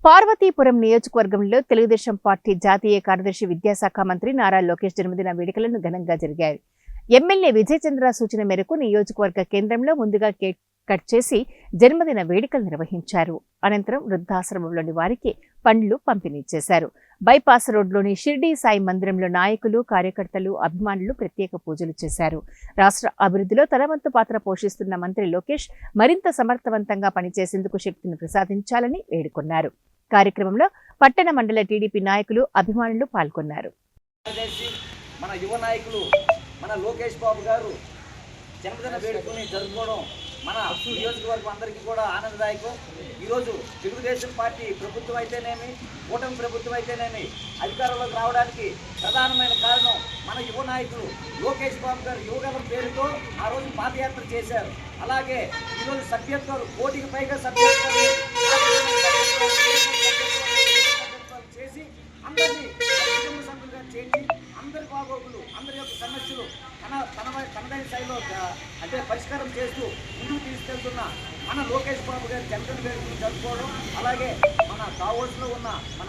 పార్వతీపురం నియోజకవర్గంలో తెలుగుదేశం పార్టీ జాతీయ కార్యదర్శి విద్యాశాఖ మంత్రి నారా లోకేష్ జన్మదిన వేడుకలను ఘనంగా జరిగాయి. ఎమ్మెల్యే విజయ్ చంద్ర సూచన మేరకు నియోజకవర్గ కేంద్రంలో ముందుగా కేక్ కట్ చేసి జన్మదిన వేడుకలు నిర్వహించారు. అనంతరం వృద్ధాశ్రమంలోని వారికి పండ్లు పంపిణీ చేశారు. బైపాస్ రోడ్లోని షిర్డీ సాయి మందిరంలో నాయకులు, కార్యకర్తలు, అభిమానులు ప్రత్యేక పూజలు చేశారు. రాష్ట్ర అభివృద్ధిలో తన వంతు పాత్ర పోషిస్తున్న మంత్రి లోకేష్ మరింత సమర్థవంతంగా పనిచేసేందుకు శక్తిని ప్రసాదించాలని వేడుకున్నారు. కార్యక్రమంలో పట్టణ మండల టీడీపీ నాయకులు, అభిమానులు పాల్గొన్నారు. మన యువ నాయకులు మన లోకేష్ బాబు గారు జన్మదిన వేడుకని జరుపుకోవడం మన నియోజకవర్గం అందరికీ కూడా ఆనందదాయకం. ఈరోజు తెలుగుదేశం పార్టీ ప్రభుత్వం అయితేనేమి, కూటమి ప్రభుత్వం అయితేనేమి అధికారంలోకి రావడానికి ప్రధానమైన కారణం మన యువ నాయకులు లోకేష్ బాబు గారు యువగలం పేరుతో ఆ రోజు పాదయాత్ర చేశారు. అలాగే ఈరోజు సభ్యత్వాలు 1 కోటికి పైగా సభ్యత్వాలు చేసి అందరినీ కుటుంబ సభ్యులుగా చేసి అందరి బాగోగులు, అందరి యొక్క సమస్యలు తనదైన స్థాయిలో అంటే పరిష్కారం చేస్తూ ముందుకు తీసుకెళ్తున్న మన లోకేష్ బాబు గారి జన్మదిన వేడుకలు జరుపుకోవడం, అలాగే మన కావోస్లో ఉన్న మన